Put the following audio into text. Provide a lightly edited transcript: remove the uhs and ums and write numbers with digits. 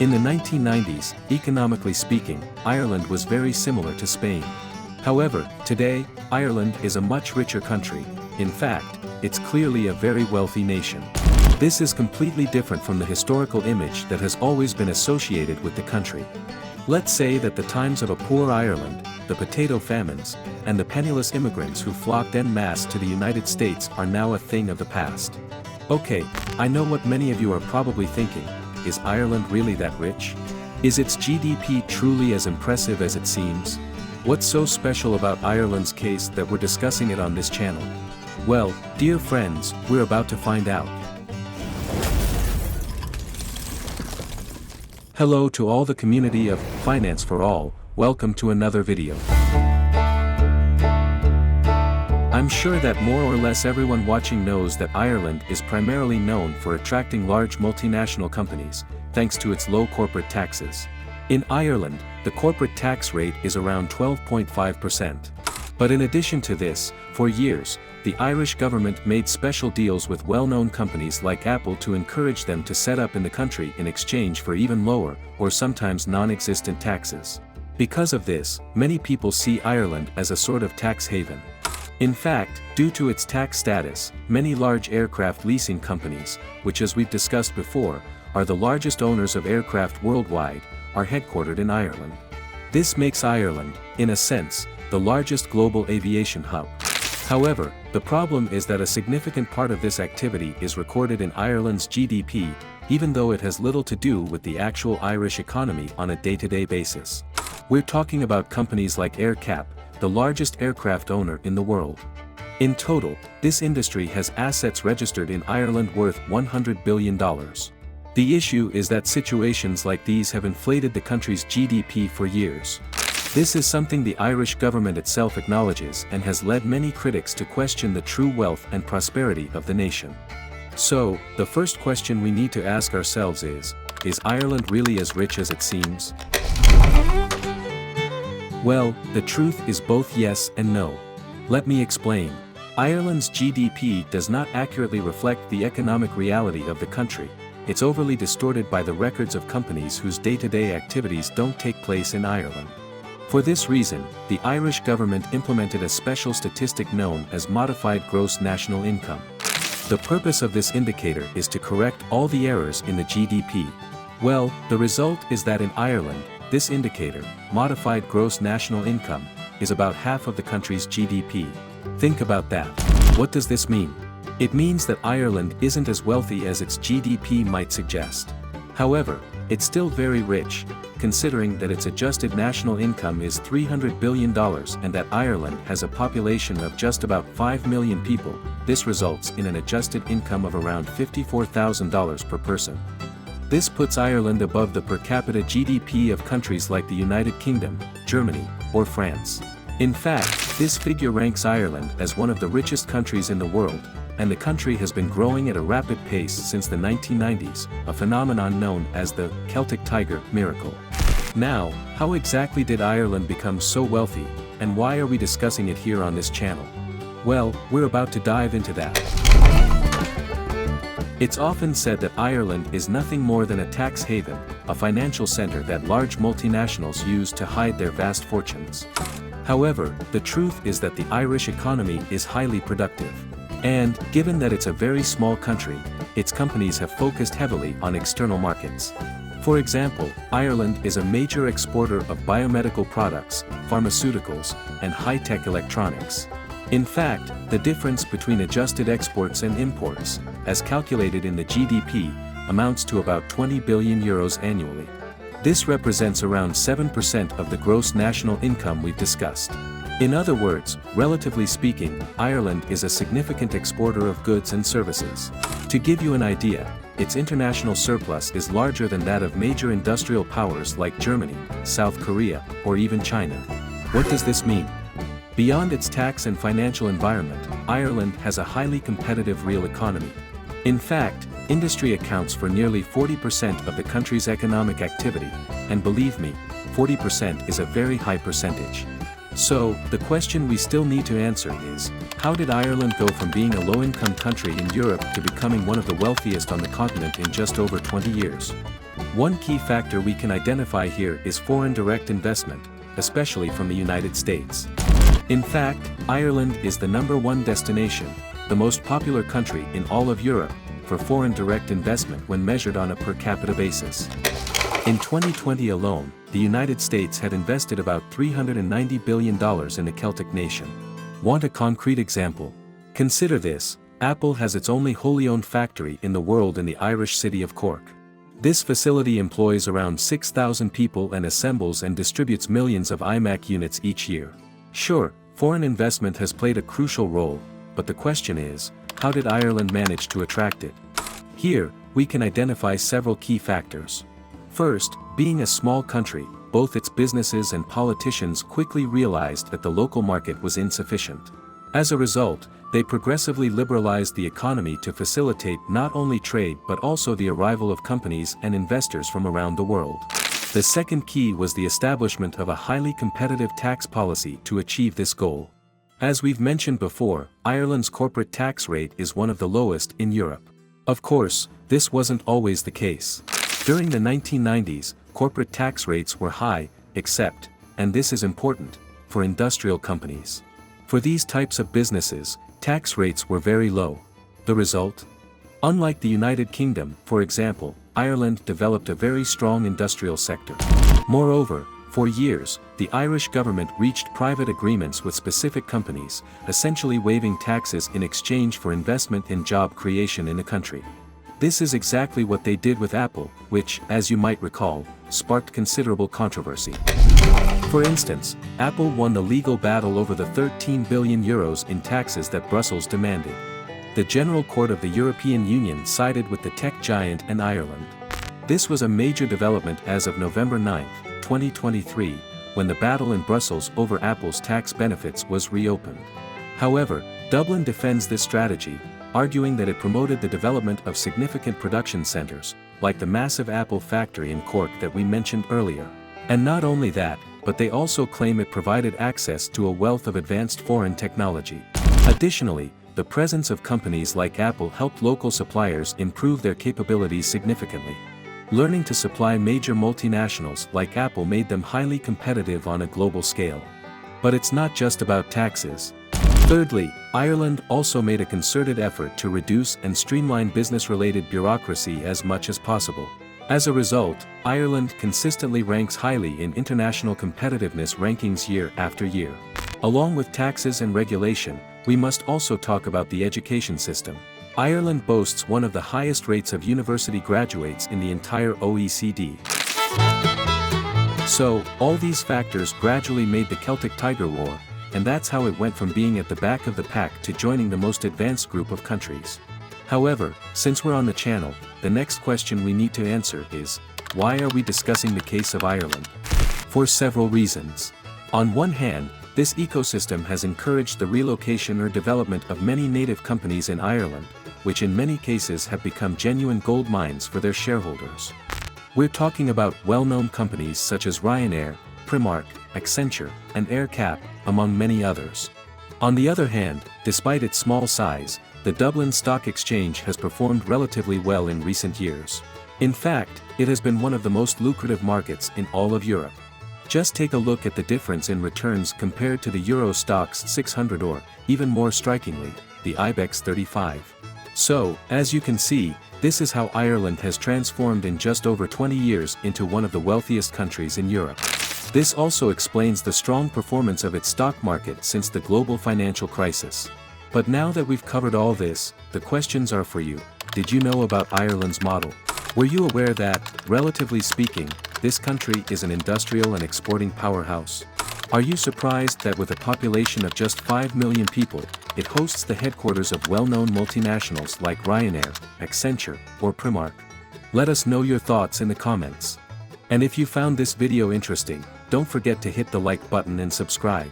In the 1990s, economically speaking, Ireland was very similar to Spain. However, today, Ireland is a much richer country. In fact, it's clearly a very wealthy nation. This is completely different from the historical image that has always been associated with the country. Let's say that the times of a poor Ireland, the potato famines, and the penniless immigrants who flocked en masse to the United States are now a thing of the past. Okay, I know what many of you are probably thinking. Is Ireland really that rich? Is its GDP truly as impressive as it seems? What's so special about Ireland's case that we're discussing it on this channel? Well, dear friends, we're about to find out. Hello to all the community of Finance for All, welcome to another video. I'm sure that more or less everyone watching knows that Ireland is primarily known for attracting large multinational companies, thanks to its low corporate taxes. In Ireland, the corporate tax rate is around 12.5%. But in addition to this, for years, the Irish government made special deals with well-known companies like Apple to encourage them to set up in the country in exchange for even lower, or sometimes non-existent taxes. Because of this, many people see Ireland as a sort of tax haven. In fact, due to its tax status, many large aircraft leasing companies, which as we've discussed before, are the largest owners of aircraft worldwide, are headquartered in Ireland. This makes Ireland, in a sense, the largest global aviation hub. However, the problem is that a significant part of this activity is recorded in Ireland's GDP, even though it has little to do with the actual Irish economy on a day-to-day basis. We're talking about companies like AerCap, the largest aircraft owner in the world. In total, this industry has assets registered in Ireland worth $100 billion. The issue is that situations like these have inflated the country's GDP for years. This is something the Irish government itself acknowledges and has led many critics to question the true wealth and prosperity of the nation. So, the first question we need to ask ourselves is Ireland really as rich as it seems? Well, the truth is both yes and no. Let me explain. Ireland's GDP does not accurately reflect the economic reality of the country. It's overly distorted by the records of companies whose day-to-day activities don't take place in Ireland. For this reason, the Irish government implemented a special statistic known as modified gross national income. The purpose of this indicator is to correct all the errors in the GDP. Well, the result is that in Ireland, this indicator, modified gross national income, is about half of the country's GDP. Think about that. What does this mean? It means that Ireland isn't as wealthy as its GDP might suggest. However, it's still very rich, considering that its adjusted national income is $300 billion and that Ireland has a population of just about 5 million people. This results in an adjusted income of around $54,000 per person. This puts Ireland above the per capita GDP of countries like the United Kingdom, Germany, or France. In fact, this figure ranks Ireland as one of the richest countries in the world, and the country has been growing at a rapid pace since the 1990s, a phenomenon known as the Celtic Tiger miracle. Now, how exactly did Ireland become so wealthy, and why are we discussing it here on this channel? Well, we're about to dive into that. It's often said that Ireland is nothing more than a tax haven, a financial center that large multinationals use to hide their vast fortunes. However, the truth is that the Irish economy is highly productive. And, given that it's a very small country, its companies have focused heavily on external markets. For example, Ireland is a major exporter of biomedical products, pharmaceuticals, and high-tech electronics. In fact, the difference between adjusted exports and imports, as calculated in the GDP, amounts to about 20 billion euros annually. This represents around 7% of the gross national income we've discussed. In other words, relatively speaking, Ireland is a significant exporter of goods and services. To give you an idea, its international surplus is larger than that of major industrial powers like Germany, South Korea, or even China. What does this mean? Beyond its tax and financial environment, Ireland has a highly competitive real economy. In fact, industry accounts for nearly 40% of the country's economic activity, and believe me, 40% is a very high percentage. So, the question we still need to answer is, how did Ireland go from being a low-income country in Europe to becoming one of the wealthiest on the continent in just over 20 years? One key factor we can identify here is foreign direct investment, especially from the United States. In fact, Ireland is the #1 destination, the most popular country in all of Europe, for foreign direct investment when measured on a per capita basis. In 2020 alone, the United States had invested about $390 billion in the Celtic nation. Want a concrete example? Consider this: Apple has its only wholly owned factory in the world in the Irish city of Cork. This facility employs around 6,000 people and assembles and distributes millions of iMac units each year. Sure, foreign investment has played a crucial role, but the question is, how did Ireland manage to attract it? Here, we can identify several key factors. First, being a small country, both its businesses and politicians quickly realized that the local market was insufficient. As a result, they progressively liberalized the economy to facilitate not only trade but also the arrival of companies and investors from around the world. The second key was the establishment of a highly competitive tax policy to achieve this goal. As we've mentioned before, Ireland's corporate tax rate is one of the lowest in Europe. Of course, this wasn't always the case. During the 1990s, corporate tax rates were high, except, and this is important, for industrial companies. For these types of businesses, tax rates were very low. The result? Unlike the United Kingdom, for example, Ireland developed a very strong industrial sector. Moreover, for years, the Irish government reached private agreements with specific companies, essentially waiving taxes in exchange for investment and job creation in the country. This is exactly what they did with Apple, which, as you might recall, sparked considerable controversy. For instance, Apple won the legal battle over the 13 billion euros in taxes that Brussels demanded. The General Court of the European Union sided with the tech giant and Ireland. This was a major development as of November 9, 2023, when the battle in Brussels over Apple's tax benefits was reopened. However, Dublin defends this strategy, arguing that it promoted the development of significant production centers, like the massive Apple factory in Cork that we mentioned earlier. And not only that, but they also claim it provided access to a wealth of advanced foreign technology. Additionally, the presence of companies like Apple helped local suppliers improve their capabilities significantly. Learning to supply major multinationals like Apple made them highly competitive on a global scale. But it's not just about taxes. Thirdly, Ireland also made a concerted effort to reduce and streamline business-related bureaucracy as much as possible. As a result, Ireland consistently ranks highly in international competitiveness rankings year after year. Along with taxes and regulation, we must also talk about the education system. Ireland boasts one of the highest rates of university graduates in the entire OECD. So, all these factors gradually made the Celtic Tiger War, and that's how it went from being at the back of the pack to joining the most advanced group of countries. However, since we're on the channel, the next question we need to answer is, why are we discussing the case of Ireland? For several reasons. On one hand, this ecosystem has encouraged the relocation or development of many native companies in Ireland, which in many cases have become genuine gold mines for their shareholders. We're talking about well-known companies such as Ryanair, Primark, Accenture, and AerCap, among many others. On the other hand, despite its small size, the Dublin Stock Exchange has performed relatively well in recent years. In fact, it has been one of the most lucrative markets in all of Europe. Just take a look at the difference in returns compared to the Euro Stoxx 600 or, even more strikingly, the IBEX 35. So, as you can see, this is how Ireland has transformed in just over 20 years into one of the wealthiest countries in Europe. This also explains the strong performance of its stock market since the global financial crisis. But now that we've covered all this, the questions are for you. Did you know about Ireland's model? Were you aware that, relatively speaking, this country is an industrial and exporting powerhouse? Are you surprised that with a population of just 5 million people, it hosts the headquarters of well-known multinationals like Ryanair, Accenture, or Primark? Let us know your thoughts in the comments. And if you found this video interesting, don't forget to hit the like button and subscribe.